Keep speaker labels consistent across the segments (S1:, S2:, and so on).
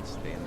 S1: Let's stay nice.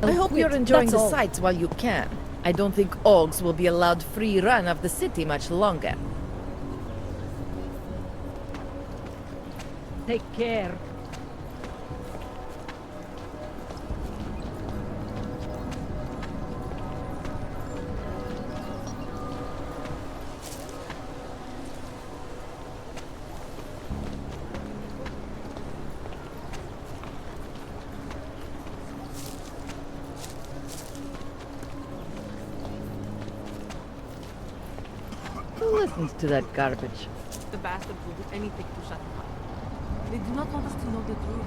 S2: I hope you're enjoying the sights while you can. I don't think Augs will be allowed free run of the city much longer.
S3: Take care.
S2: Who listens to that garbage?
S4: The bastards will do anything to shut him up. They do not want us to know the truth.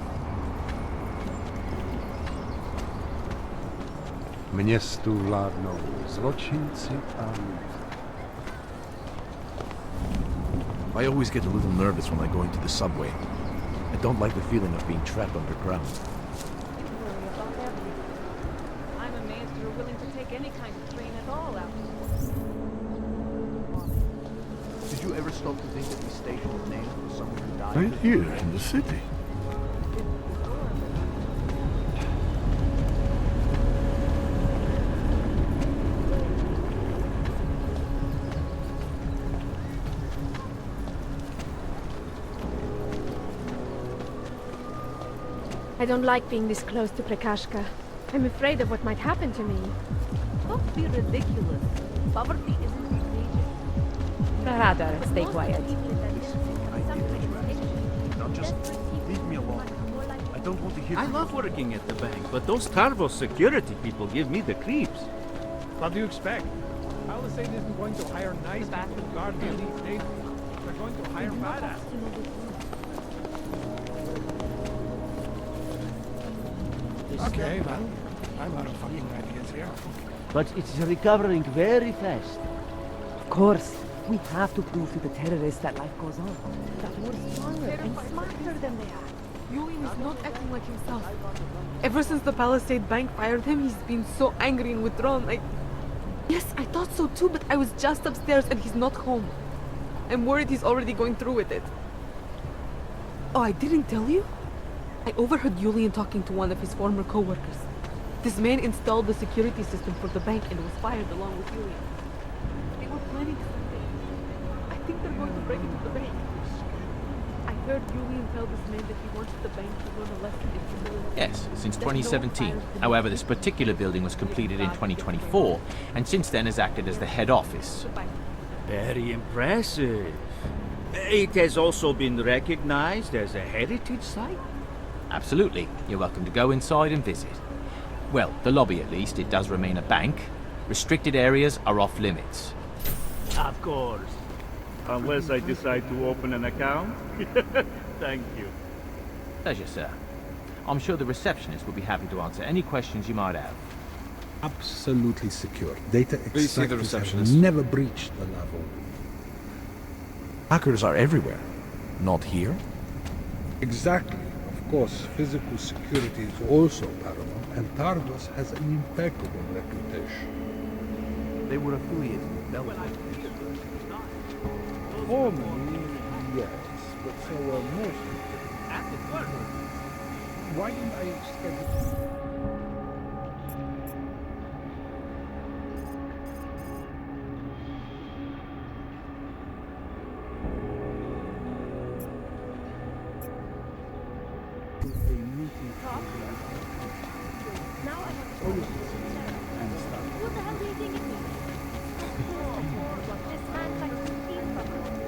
S5: Městu vládnou zločinci a lůzy.
S1: I always get a little nervous when I go into the subway. I don't like the feeling of being trapped underground.
S4: I'm amazed you're willing to take any kind of train at all out.
S1: Did you ever stop to think that this station is named for someone who died?
S5: Right here in the city.
S6: I don't like being this close to Prakashka. I'm afraid of what might happen to me.
S4: Don't be ridiculous. Poverty isn't contagious.
S6: Rather, stay quiet.
S1: Now just leave me alone. I don't want to hear
S7: I
S1: from
S7: love working at the bank, but those Tarvos security people give me the creeps.
S8: What do you expect? Palisade isn't going to hire nice people to guard the elite state. They're going to hire badass. Okay, well, I'm out of fucking ideas here.
S3: But it's recovering very fast. Of course, we have to prove to the terrorists that life goes on. That we're stronger and smarter than they are.
S4: Julian is not acting like himself. Ever since the Palisade Bank fired him, he's been so angry and withdrawn. Yes, I thought so too, but I was just upstairs and he's not home. I'm worried he's already going through with it. Oh, I didn't tell you? I overheard Julian talking to one of his former co-workers. This man installed the security system for the bank and was fired along with Julian. They were planning something. I think they're going to break into the bank. I heard Julian tell this man that he wanted the bank to learn a lesson in humility.
S7: Yes, since 2017. However, this particular building was completed in 2024, and since then has acted as the head office.
S3: Very impressive. It has also been recognized as a heritage site.
S7: Absolutely. You're welcome to go inside and visit. Well, the lobby at least, it does remain a bank. Restricted areas are off limits.
S3: Of course. Unless I decide to open an account. Thank you.
S7: Pleasure, sir. I'm sure the receptionist will be happy to answer any questions you might have.
S5: Absolutely secure. Data
S1: Please see the
S5: extractors have
S1: receptionist.
S5: never breached the level.
S1: Hackers are everywhere. Not here.
S5: Exactly. Of course, physical security is also paramount, and Tardos has an impeccable reputation.
S1: They were affiliated with Belgium.
S5: Formally, yes, but so are most people. Why didn't I schedule?
S6: Now I have to Who the hell do you think it is? This man likes to steal from us.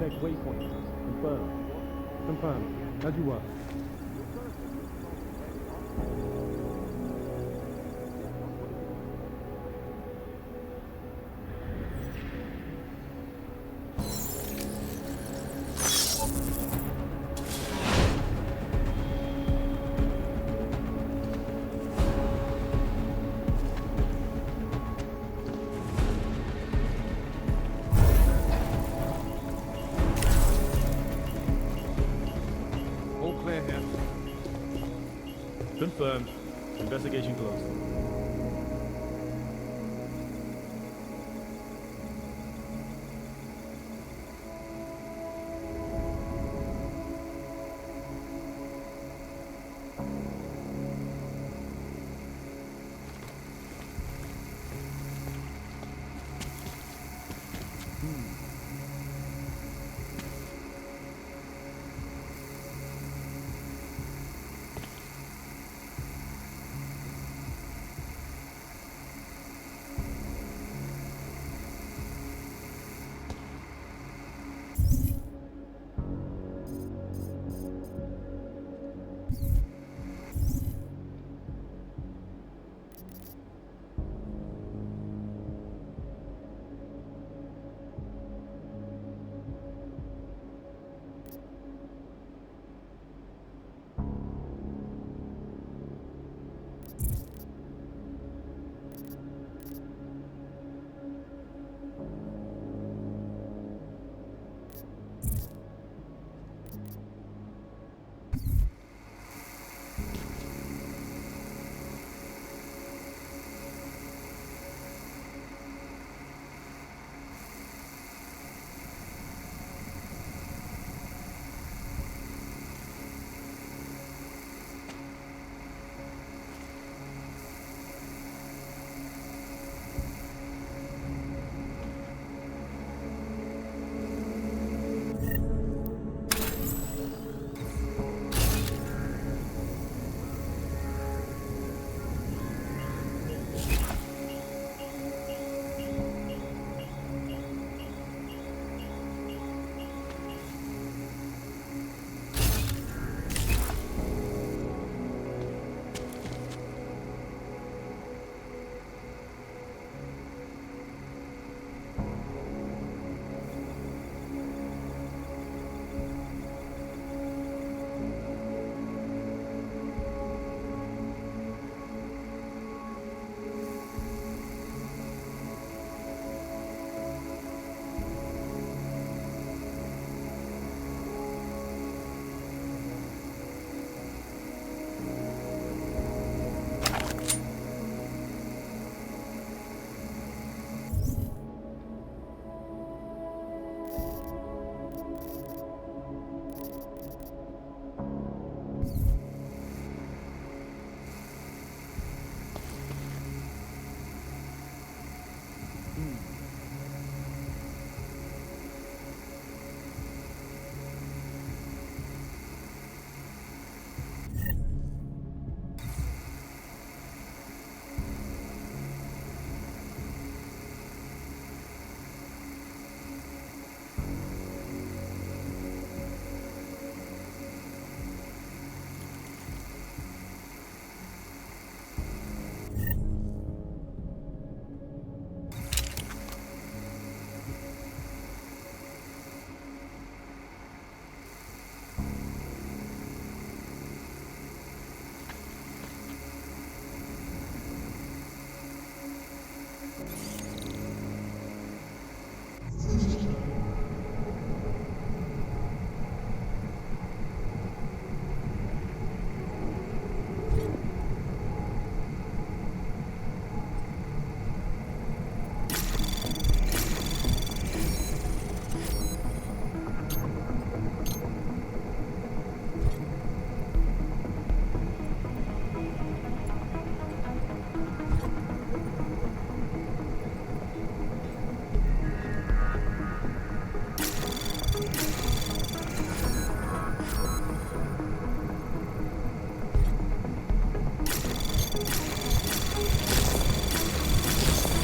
S8: next waypoint. Confirm. Confirm. As you were. All clear here.
S9: Confirmed. Investigation closed.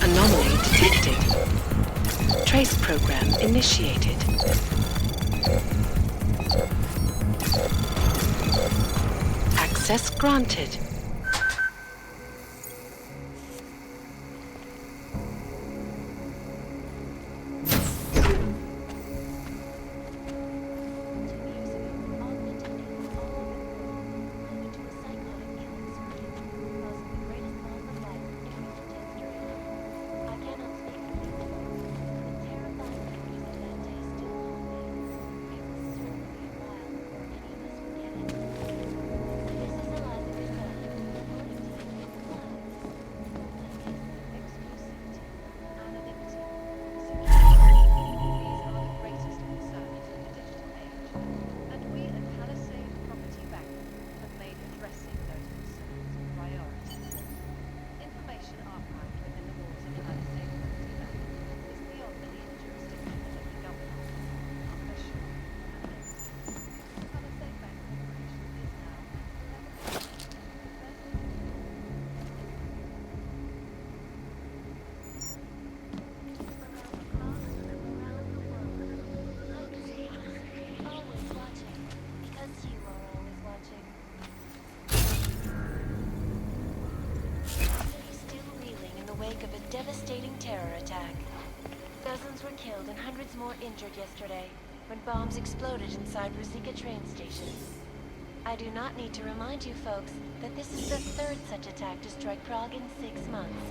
S10: Anomaly detected. Trace program initiated. Access granted.
S6: Of a devastating terror attack. Dozens were killed and hundreds more injured yesterday when bombs exploded inside Ruzicka train station. I do not need to remind you folks that this is the third such attack to strike Prague in 6 months.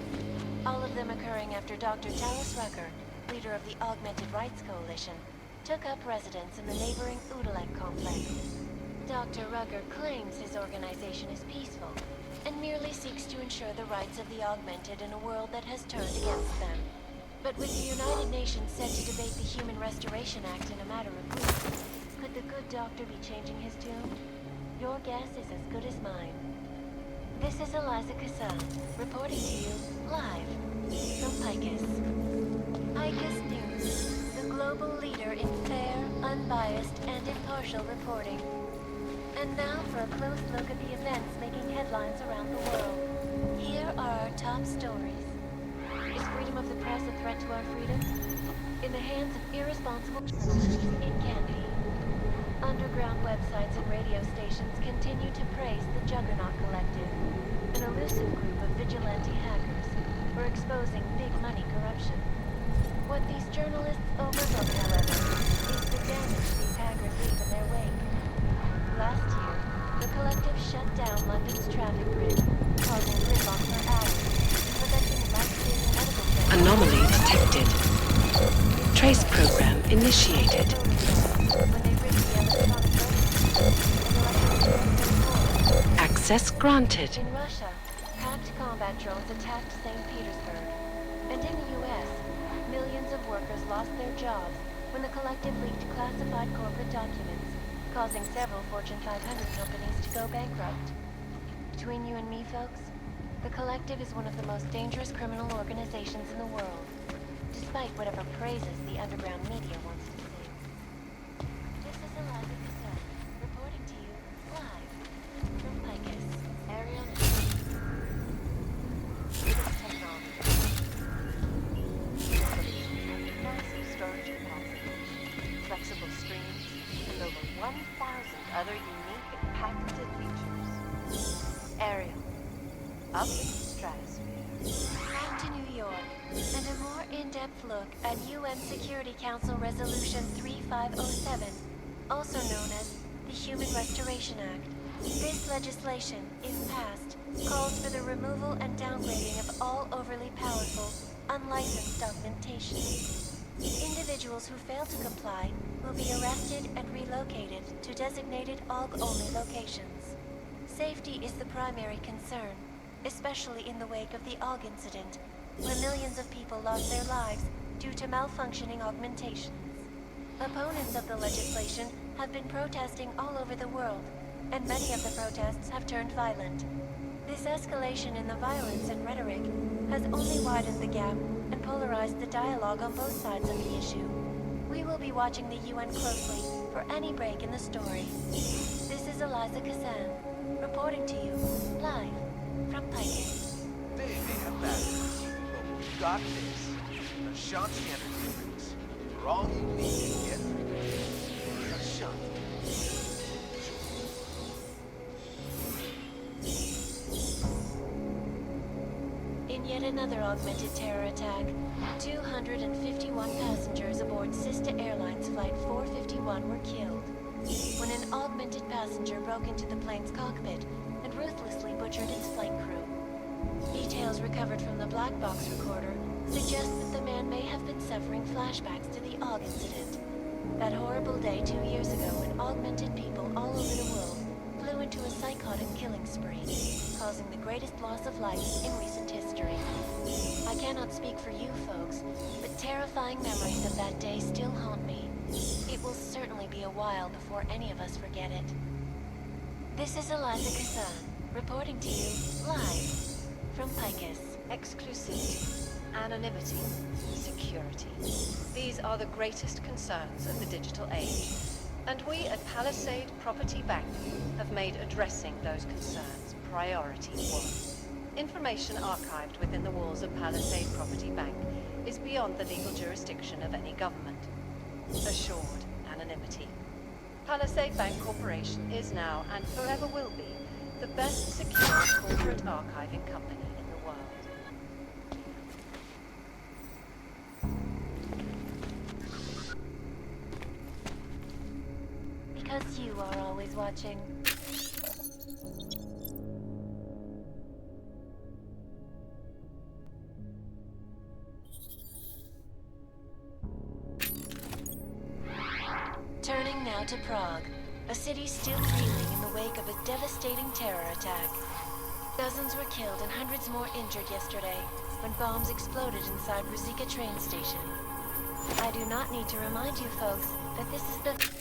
S6: All of them occurring after Dr. Taras Rucker, leader of the Augmented Rights Coalition, took up residence in the neighboring Udalek complex. Dr. Rucker claims his organization is peaceful and merely seeks to ensure the rights of the augmented in a world that has turned against them. But with the United Nations set to debate the Human Restoration Act in a matter of weeks, could the good doctor be changing his tune? Your guess is as good as mine. This is Eliza Kassan, reporting to you live from Picus. Picus News, the global leader in fair, unbiased, and impartial reporting. And now for a close look at the events making headlines around the world. Here are our top stories. Is freedom of the press a threat to our freedom? In the hands of irresponsible journalists, it can be. Underground websites and radio stations continue to praise the Juggernaut Collective, an elusive group of vigilante hackers for exposing big money corruption. What these journalists overlook, however, is the damage these hackers leave in their wake. Last year, the collective shut down London's traffic grid, causing gridlock for hours, preventing life-saving medical care.
S10: Anomaly detected. Trace program initiated.
S6: When they rigged the electronic voting,
S10: Access granted.
S6: in Russia, hacked combat drones attacked St. Petersburg. And in the US, millions of workers lost their jobs when the collective leaked classified corporate documents, causing several Fortune 500 companies to go bankrupt. Between you and me, folks, the collective is one of the most dangerous criminal organizations in the world, despite whatever praises the underground media wants to sing. This is Eliza Kassan, reporting to you live from Picus. Ariel. Technology. Massive storage capacity, flexible screens, and over 1,000 other unique and patented features. Ariel. Up in the stratosphere. Back to New York, and a more in-depth look at UN Security Council Resolution 3507, also known as the Human Restoration Act. This legislation, if passed, calls for the removal and downgrading of all overly powerful, unlicensed augmentation. Individuals who fail to comply will be arrested and relocated to designated AUG-only locations. Safety is the primary concern, especially in the wake of the AUG incident, where millions of people lost their lives due to malfunctioning augmentations. Opponents of the legislation have been protesting all over the world, and many of the protests have turned violent. This escalation in the violence and rhetoric has only widened the gap and polarized the dialogue on both sides of the issue. We will be watching the UN closely for any break in the story. This is Eliza Kassan, reporting to you, live from Picus.
S11: They may have batteries, but we've got this. Ashanti energy drinks. For all you need to get through. Ashanti.
S6: yet another augmented terror attack. 251 passengers aboard Sister Airlines Flight 451 were killed when an augmented passenger broke into the plane's cockpit and ruthlessly butchered its flight crew. Details recovered from the black box recorder suggest that the man may have been suffering flashbacks to the AUG incident. That horrible day 2 years ago when augmented people all over the world flew into a psychotic killing spree, causing the greatest loss of life in recent history. I cannot speak for you folks, but terrifying memories of that day still haunt me. It will certainly be a while before any of us forget it. This is Eliza Kassan, reporting to you live from Picus.
S12: Exclusivity, anonymity, security. These are the greatest concerns of the digital age. And we at Palisade Property Bank have made addressing those concerns priority 1. Information archived within the walls of Palisade Property Bank is beyond the legal jurisdiction of any government. Assured anonymity. Palisade Bank Corporation is now and forever will be the best secure corporate archiving company in the world.
S6: Because you are always watching. Turning now to Prague, a city still reeling in the wake of a devastating terror attack. Dozens were killed and hundreds more injured yesterday when bombs exploded inside Rusika train station. I do not need to remind you folks that this is the...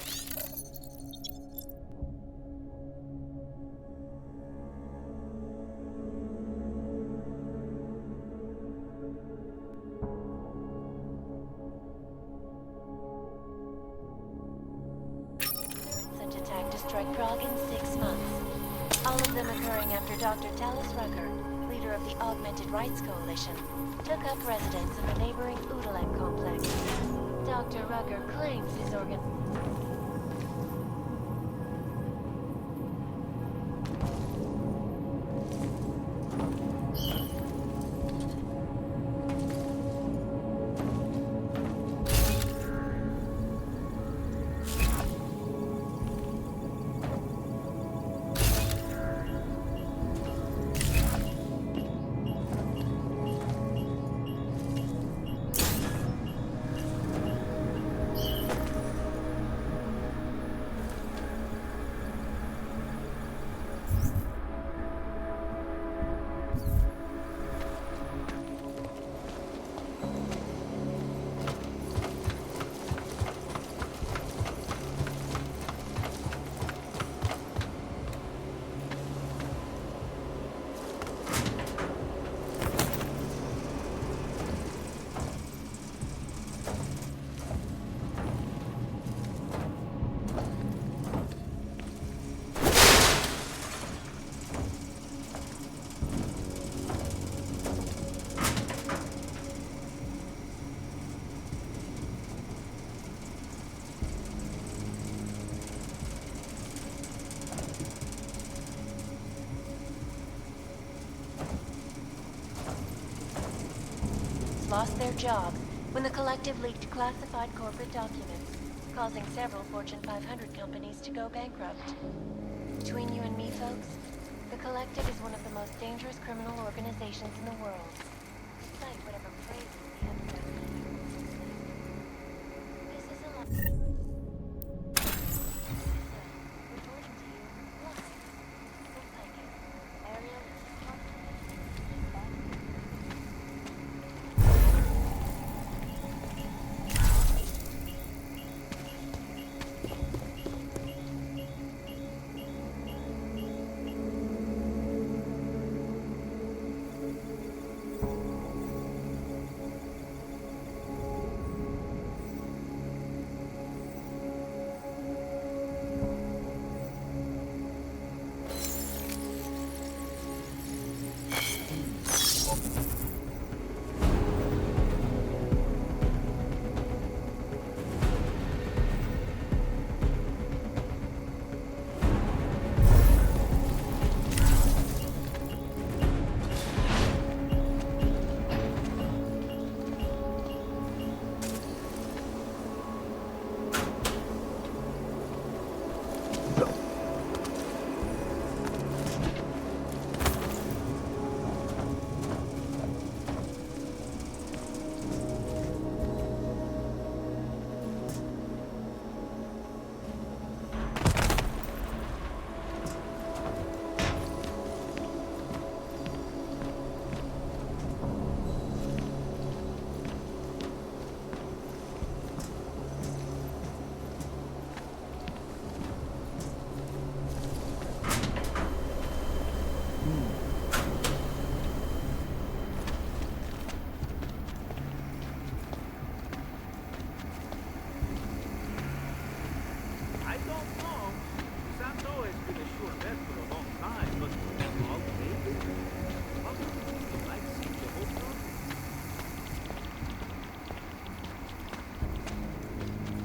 S6: destroyed Prague in 6 months. All of them occurring after Dr. Talis Rucker, leader of the Augmented Rights Coalition, took up residence in the neighboring Udalek complex. Dr. Rucker claims his organ... lost their job when the collective leaked classified corporate documents, causing several Fortune 500 companies to go bankrupt. Between you and me, folks, the collective is one of the most dangerous criminal organizations in the world, despite whatever phrases the underground use. This is a lot. Reporting to you live from Picus. Area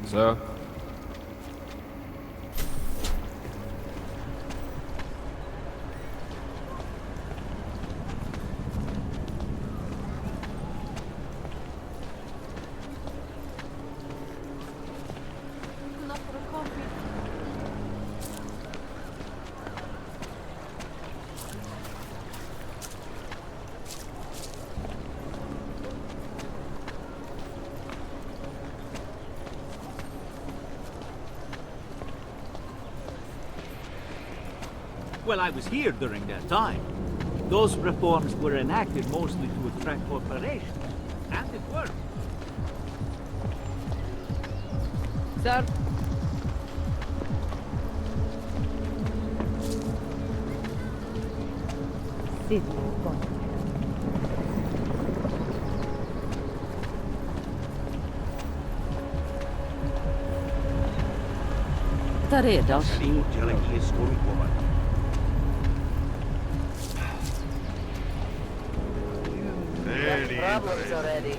S13: Sir?
S4: Enough for a coffee.
S14: Well, I was here during that time. Those reforms were enacted mostly to attract corporations. And it worked.
S2: Sir?
S3: Sit.
S2: Ta redo. Problems already.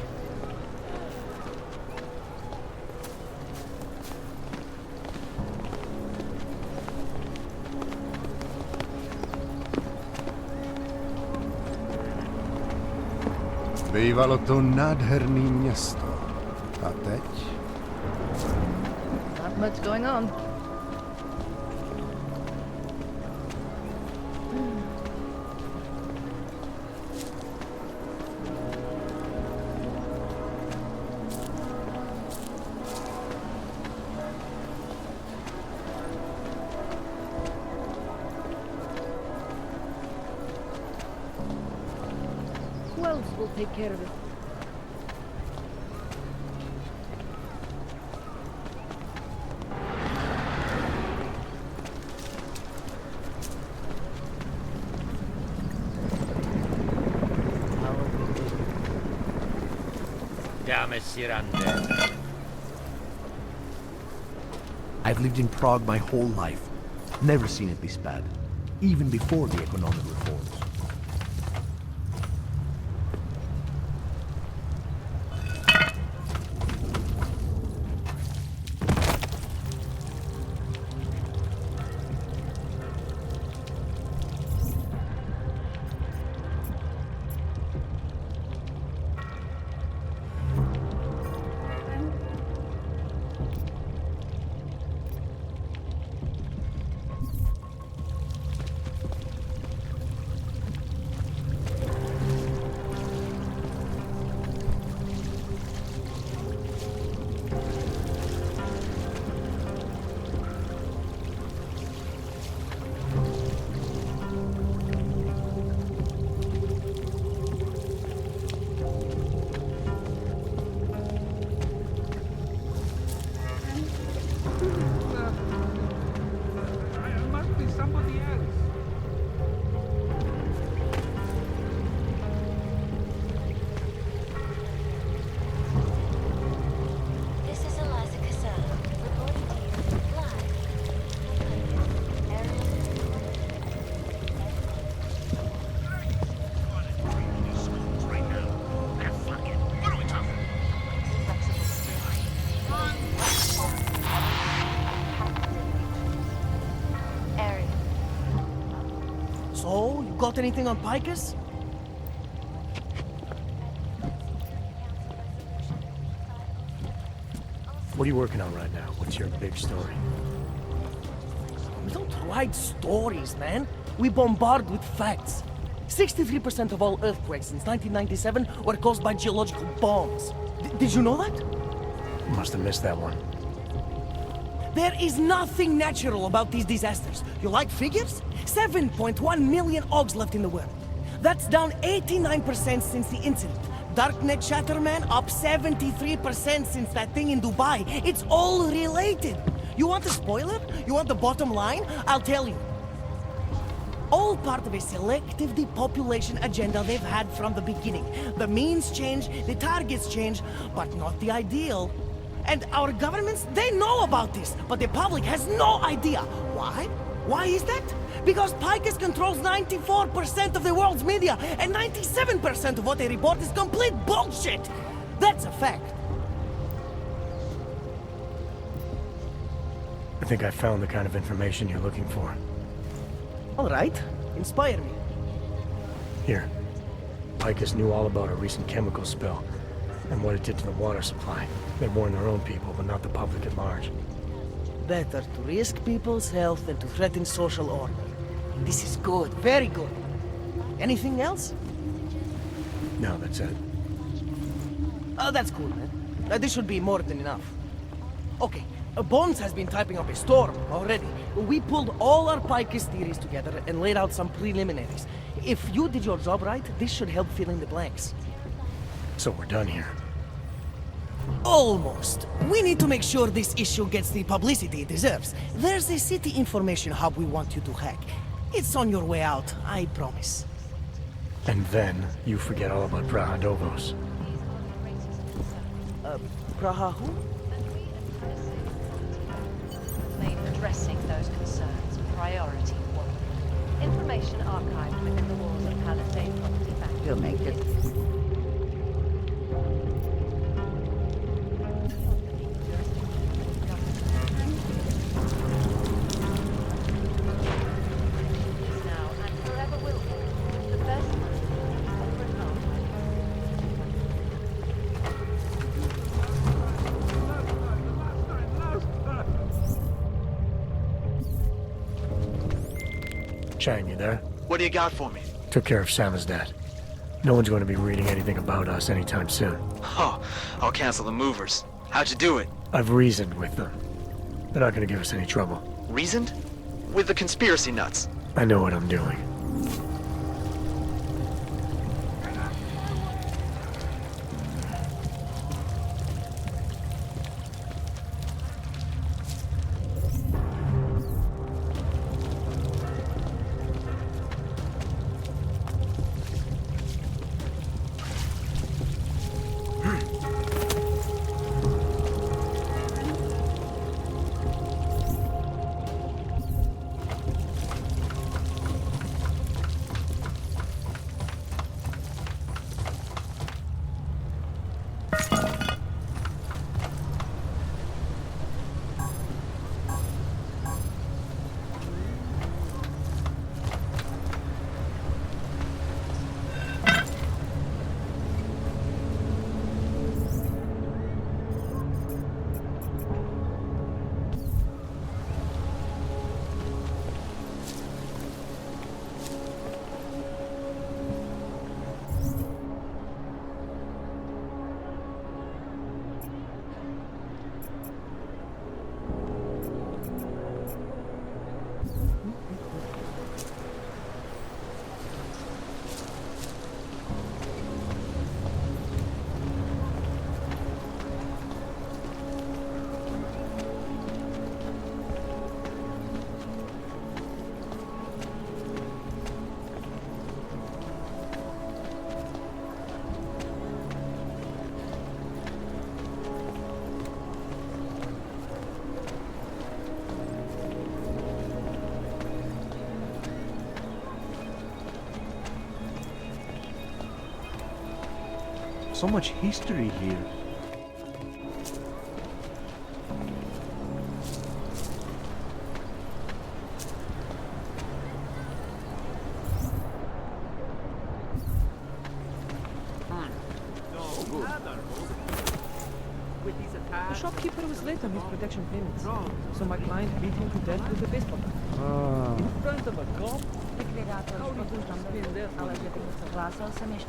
S15: Bývalo to nádherný město. A teď?
S2: Not much going on. Who else will take care of it?
S1: I've lived in Prague my whole life. Never seen it this bad. Even before the economic reforms.
S16: So, you got anything on Picus?
S17: What are you working on right now? What's your big story?
S16: We don't write stories, man. We bombard with facts. 63% of all earthquakes since 1997 were caused by geological bombs. Did you know that?
S17: Must have missed that one.
S16: There is nothing natural about these disasters. You like figures? 7.1 million Augs left in the world. That's down 89% since the incident. Darknet Chatterman up 73% since that thing in Dubai. It's all related. You want a spoiler? You want the bottom line? I'll tell you. All part of a selective depopulation agenda they've had from the beginning. The means change, the targets change, but not the ideal. And our governments, they know about this, but the public has no idea. Why? Why is that? Because Picus controls 94% of the world's media, and 97% of what they report is complete bullshit. That's a fact.
S17: I think I found the kind of information you're looking for.
S16: All right. Inspire me.
S17: Here. Picus knew all about a recent chemical spill and what it did to the water supply. They warned their own people, but not the public at large.
S16: Better to risk people's health than to threaten social order. This is good. Very good. Anything else?
S17: No, that's it.
S16: Oh, that's cool, man. This should be more than enough. Okay, Bones has been typing up a storm already. We pulled all our Picus theories together and laid out some preliminaries. If you did your job right, this should help fill in the blanks.
S17: So we're done here.
S16: Almost. We need to make sure this issue gets the publicity it deserves. There's a city information hub we want you to hack. It's on your way out, I promise.
S17: And then you forget all about Praha-Dovos.
S16: Praha who?
S12: Made addressing those concerns priority one. Information archived within the walls of Palisade Property Bank.
S2: You'll make it.
S12: Is now and forever will be the best ever known.
S17: Chang, you there?
S11: What do you got for me?
S17: Took care of Samizdat. No one's going to be reading anything about us anytime soon.
S11: Oh, I'll cancel the movers. How'd you do it?
S17: I've reasoned with them. They're not going to give us any trouble.
S11: Reasoned? With the conspiracy nuts?
S17: I know what I'm doing.
S1: So much history here.
S13: The shopkeeper was late on his protection payments, so my client beat him to death with a baseball bat. In front of a cop? How did you spin there for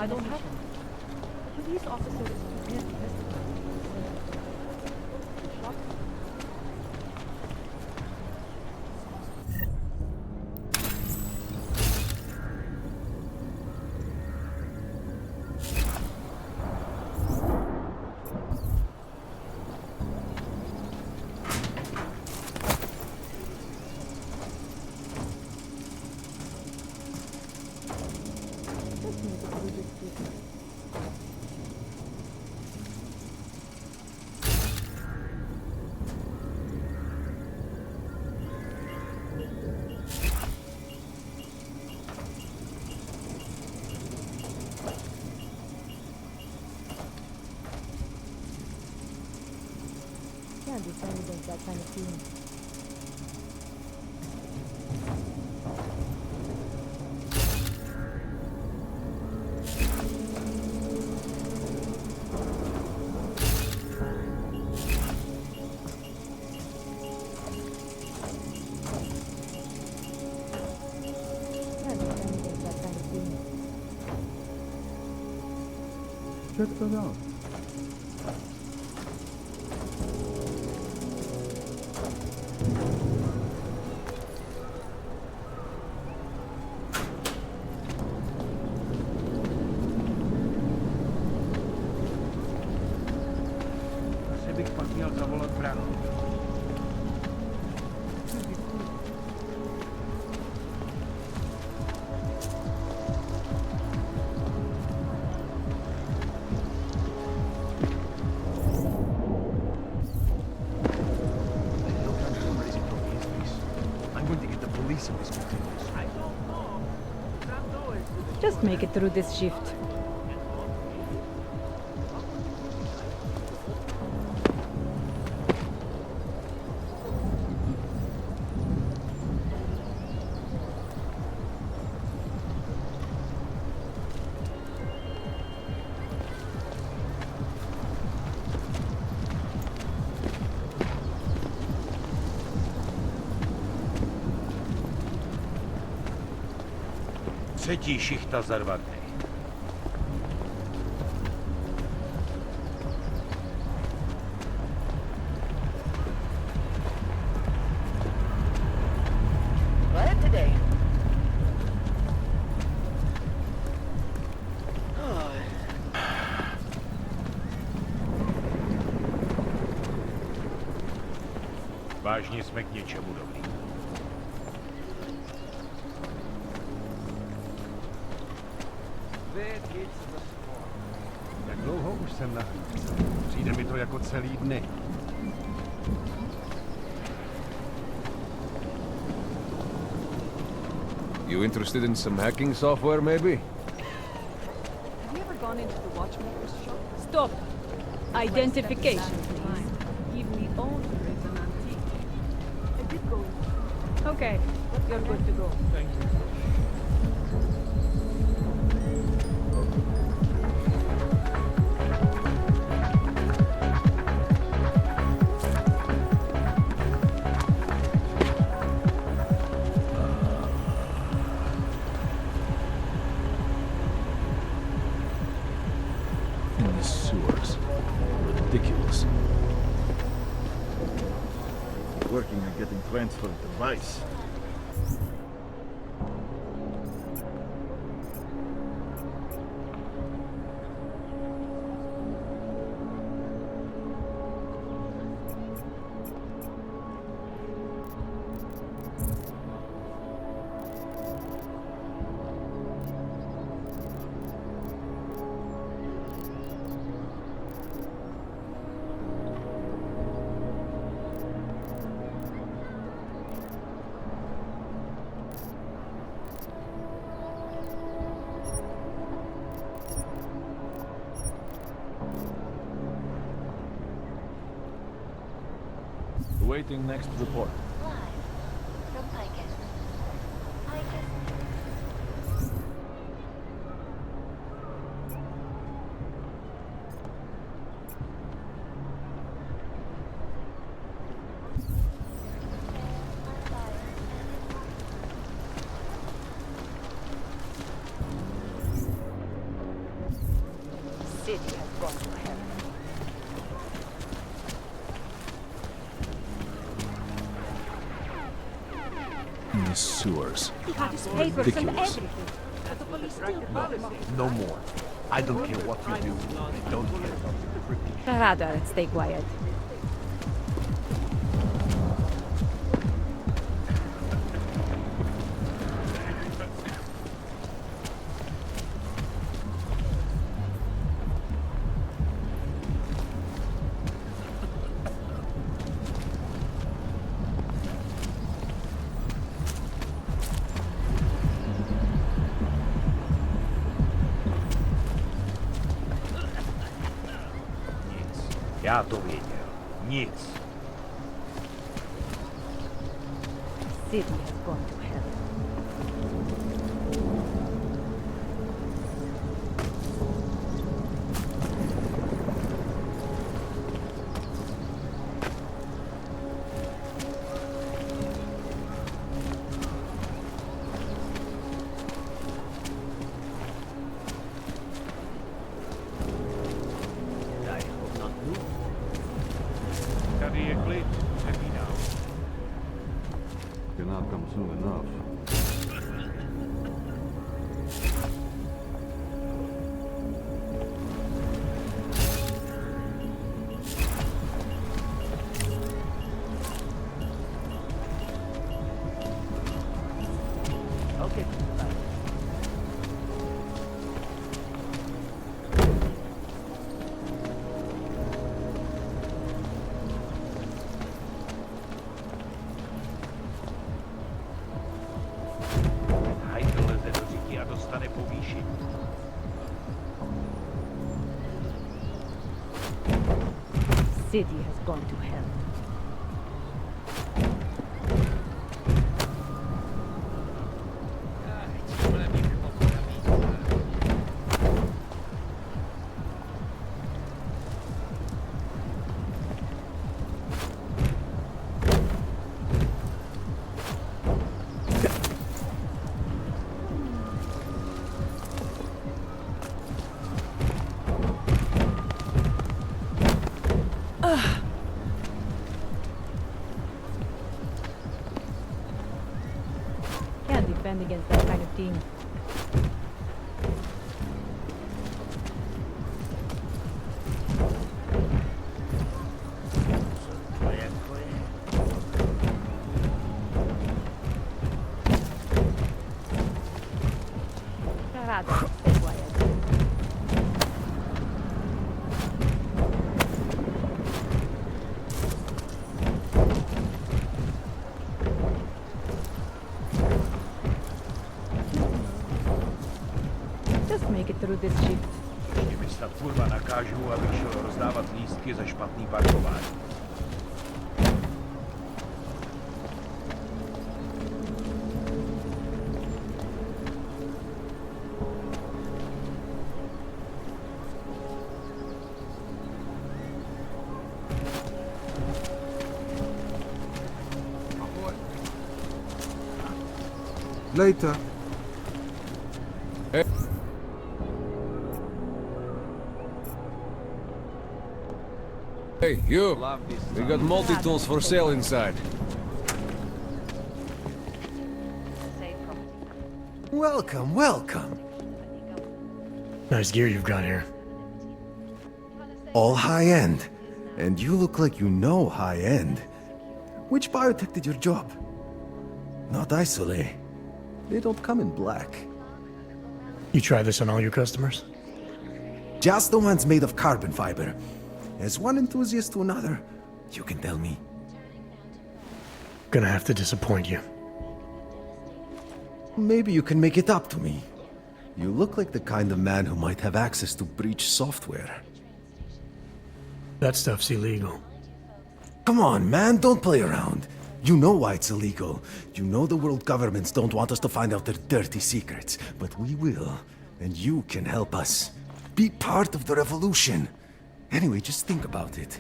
S13: I don't have him. The police officer is prepared to testify.
S18: Can't be funny against that kind of feeling.
S5: check that out.
S8: Asi bych pak měl zavolat bránu.
S18: Just make it through this shift.
S8: Třetí šichta za 2 dny.
S2: What today?
S8: Vážně jsme k něčemu dobrý.
S15: Jak dlouho už jsem na hlídce? Přijde mi to jako celý dny.
S1: You interested in some hacking software, maybe?
S13: Have you ever gone into the watchmaker's shop?
S18: Stop! Identification, please.
S13: Give me own it's an antique. I did go in.
S18: Okay, you're good to go.
S8: Thank you.
S1: In the sewers. Ridiculous.
S19: Working on getting transferred to Vice.
S1: Waiting next report.
S6: Live from Picus.
S2: City has gone to hell.
S1: In the sewers.
S18: He got his papers and
S1: Ridiculous.
S18: everything.
S1: No more. I don't care what you do. I don't care about the British.
S18: Rather, stay quiet.
S8: Já to věděl. Nic.
S18: City has gone to hell.
S20: cannot come soon enough.
S3: Okay.
S18: City has gone to hell. Can't defend against that kind of team. Rather stay quiet. Just make it through this shift.
S11: Ještě mi snad kurva nakážu, abych šel rozdávat lístky za špatný parkování.
S15: Later.
S21: Hey, you! We got multi-tools for sale inside.
S15: Welcome, welcome.
S17: Nice gear you've got here.
S15: All high-end. And you look like you know high-end. Which biotech did your job? Not isolate. They don't come in black.
S17: You try this on all your customers?
S15: Just the ones made of carbon fiber. As one enthusiast to another, you can tell me.
S17: Gonna have to disappoint you.
S15: Maybe you can make it up to me. You look like the kind of man who might have access to breach software.
S17: That stuff's illegal.
S15: Come on, man, don't play around. You know why it's illegal. You know the world governments don't want us to find out their dirty secrets. But we will, and you can help us. Be part of the revolution. Anyway, just think about it.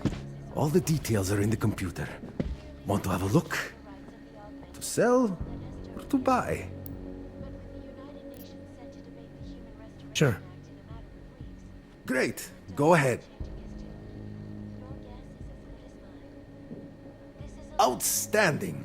S15: All the details are in the computer. Want to have a look? To sell or to buy?
S17: Sure.
S15: Great. Go ahead. Outstanding.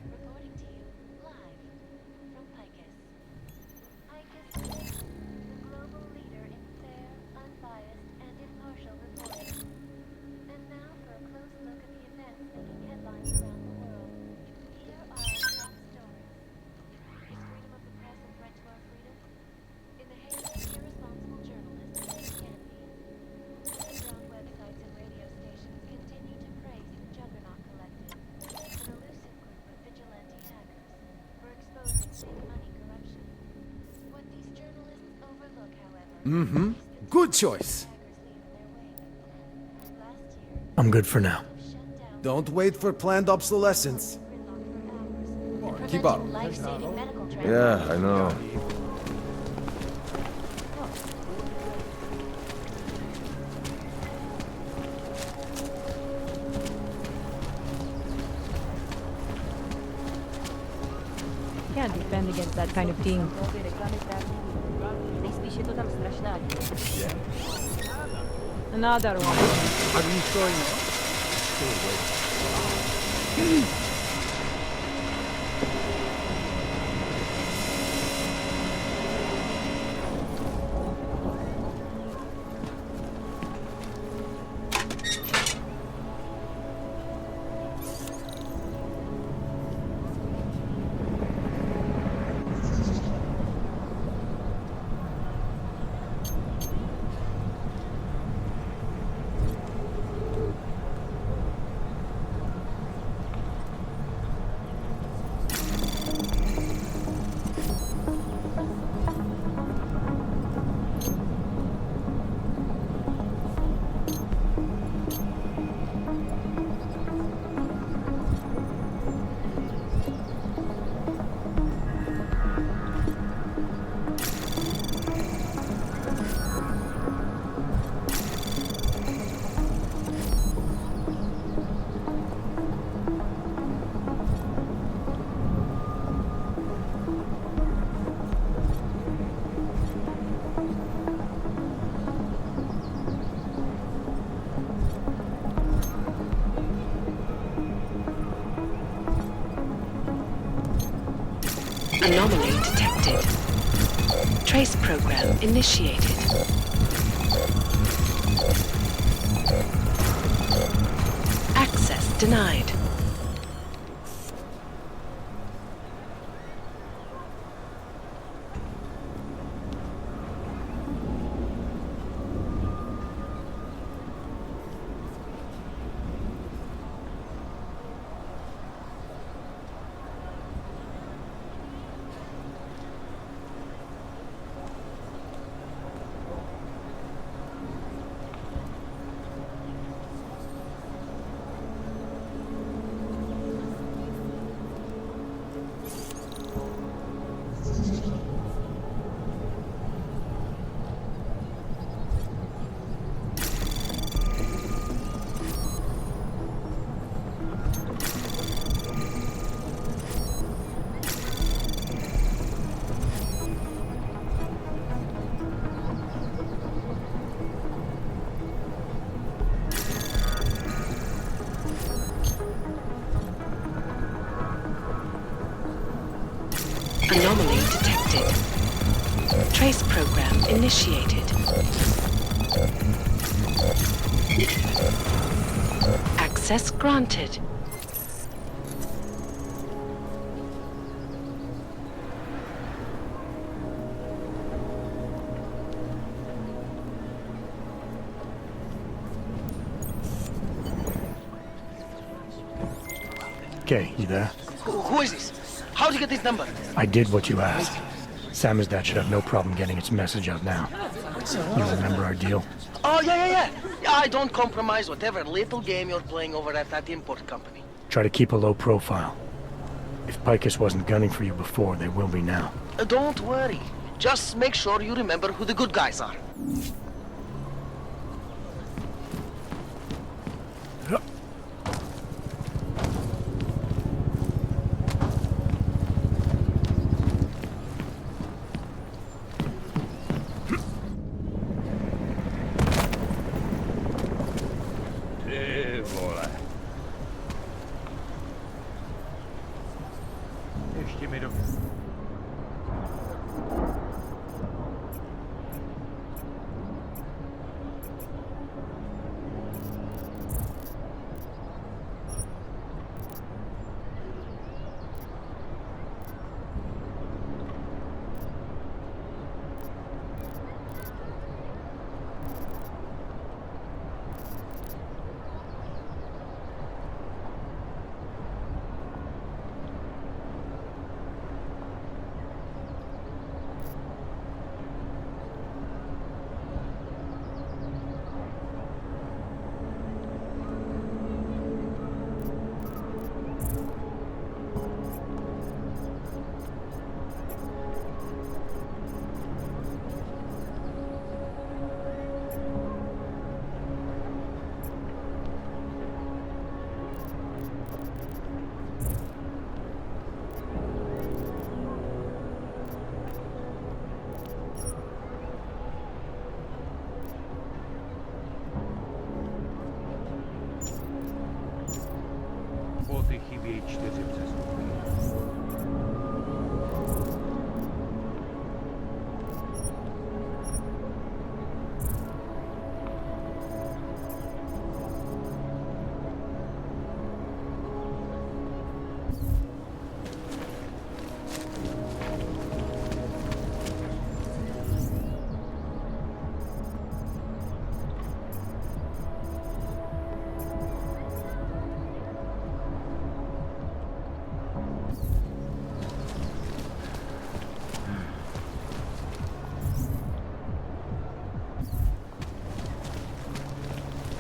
S15: Mm-hmm. Good choice.
S17: I'm good for now.
S15: Don't wait for planned obsolescence.
S21: Keep up. Yeah, I know.
S18: Can't defend against that kind of team. Another one.
S1: Are you sure you stay away?
S10: Anomaly detected. Trace program initiated. Access denied. Anomaly detected. Trace program initiated. Access granted.
S17: Okay, you there?
S16: Who is this? How'd you get this number?
S17: I did what you asked. Samizdat should have no problem getting its message out now. You remember our deal?
S16: Oh, yeah. I don't compromise whatever little game you're playing over at that import company.
S17: Try to keep a low profile. If Picus wasn't gunning for you before, they will be now.
S16: Don't worry. Just make sure you remember who the good guys are.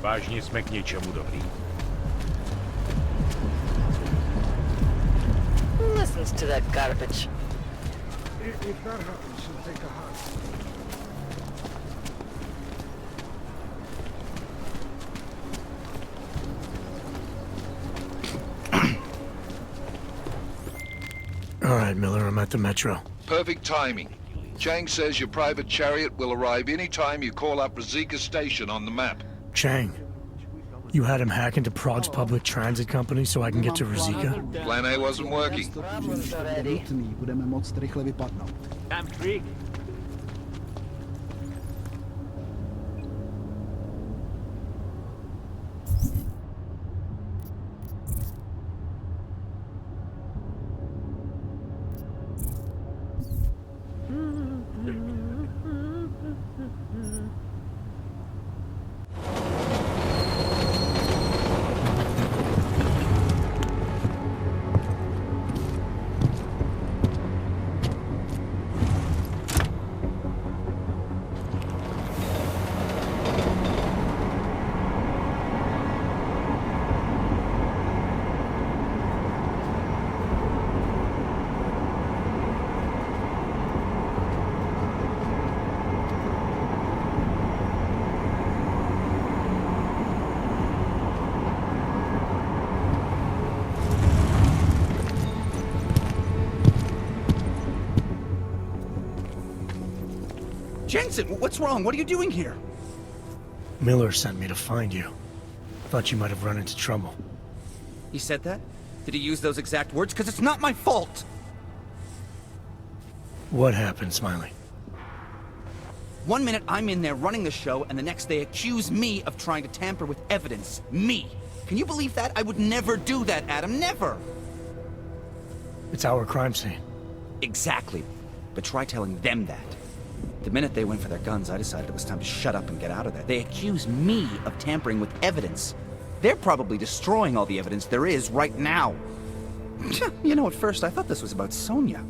S8: Vážně jsme k něčemu dobrý.
S2: Listens to that garbage.
S5: If that happens, she'll take a hand.
S17: All right, Miller, I'm at the metro.
S7: Perfect timing. Chang says your private chariot will arrive any time you call up Rosika Station on the map.
S17: Chang, You had him hack into Prague's public transit company so I can get to Ruzicka?
S7: Plan A wasn't working.
S9: Budeme moct rychle vypadnout.
S14: Camp Creek.
S22: Jensen, what's wrong? What are you doing here?
S17: Miller sent me to find you. Thought you might have run into trouble.
S22: He said that? Did he use those exact words? Because it's not my fault!
S17: What happened, Smiley?
S22: 1 minute I'm in there running the show, and the next they accuse me of trying to tamper with evidence. Me! Can you believe that? I would never do that, Adam. Never!
S17: It's our crime scene.
S22: Exactly. But try telling them that. The minute they went for their guns, I decided it was time to shut up and get out of there. They accuse me of tampering with evidence. They're probably destroying all the evidence there is right now. You know, at first I thought this was about Sonia.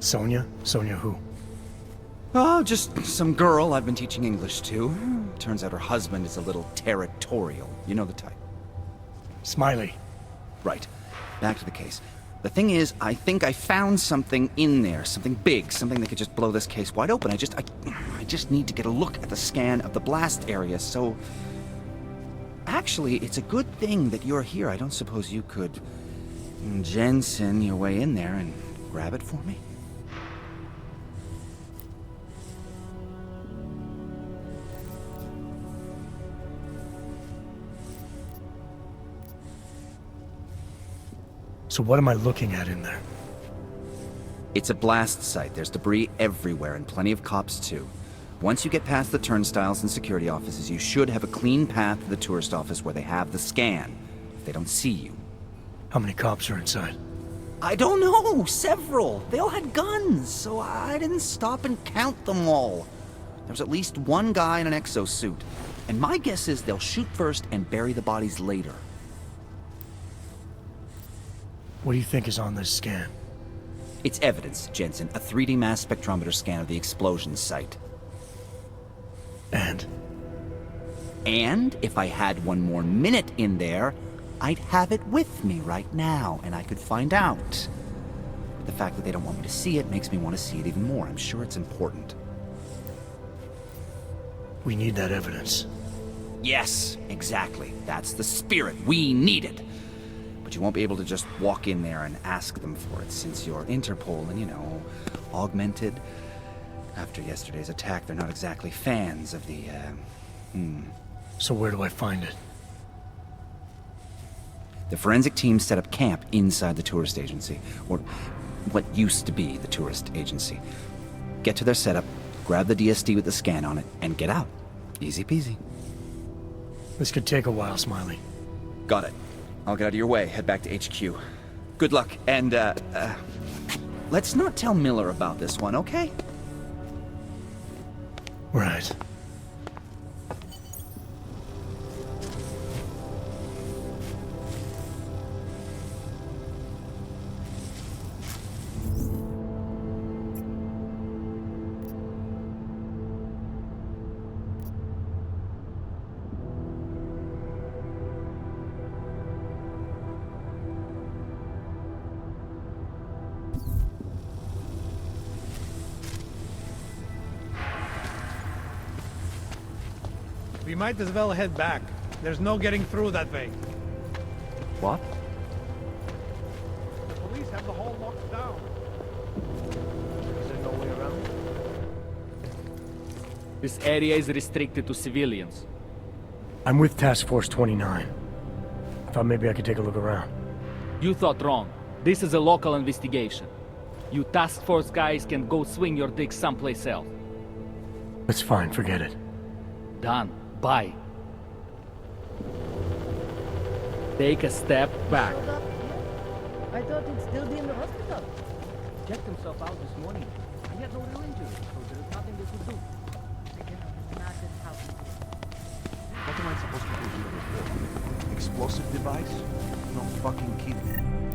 S17: Sonia? Sonia who?
S22: Oh, just some girl I've been teaching English to. Turns out her husband is a little territorial. You know the type.
S17: Smiley.
S22: Right. Back to the case. The thing is, I think I found something in there, something big, something that could just blow this case wide open. I just need to get a look at the scan of the blast area, so... Actually, it's a good thing that you're here. I don't suppose you could... Jensen your way in there and grab it for me?
S17: So what am I looking at in there?
S22: It's a blast site. There's debris everywhere, and plenty of cops too. Once you get past the turnstiles and security offices, you should have a clean path to the tourist office where they have the scan, if they don't see you.
S17: How many cops are inside?
S22: I don't know! Several! They all had guns, so I didn't stop and count them all. There's at least one guy in an exosuit, and my guess is they'll shoot first and bury the bodies later.
S17: What do you think is on this scan?
S22: It's evidence, Jensen. A 3D mass spectrometer scan of the explosion site.
S17: And?
S22: And if I had one more minute in there, I'd have it with me right now, and I could find out. The fact that they don't want me to see it makes me want to see it even more. I'm sure it's important.
S17: We need that evidence.
S22: Yes, exactly. That's the spirit. We need it. But you won't be able to just walk in there and ask them for it, since you're Interpol and, you know, augmented. After yesterday's attack, they're not exactly fans of the,
S17: So where do I find it?
S22: The forensic team set up camp inside the tourist agency, or what used to be the tourist agency. Get to their setup, grab the DSD with the scan on it, and get out. Easy peasy.
S17: This could take a while, Smiley.
S22: Got it. I'll get out of your way, head back to HQ. Good luck, and, let's not tell Miller about this one, okay?
S17: Right.
S8: We might as well head back. There's no getting through that way.
S22: What?
S8: The police have the hall locked down. Is there no way around?
S23: This area is restricted to civilians.
S17: I'm with Task Force 29. I thought maybe I could take a look around.
S4: You thought wrong. This is a local investigation. You task force guys can go swing your dick someplace else.
S17: That's fine, forget it.
S4: Done. Bye. Take a step back.
S2: I thought he'd still be in the hospital.
S13: Checked himself out this morning. He had no real injuries, so there's nothing they could do. I cannot imagine how he did.
S1: What am I supposed to do here? Explosive device? No fucking kidding.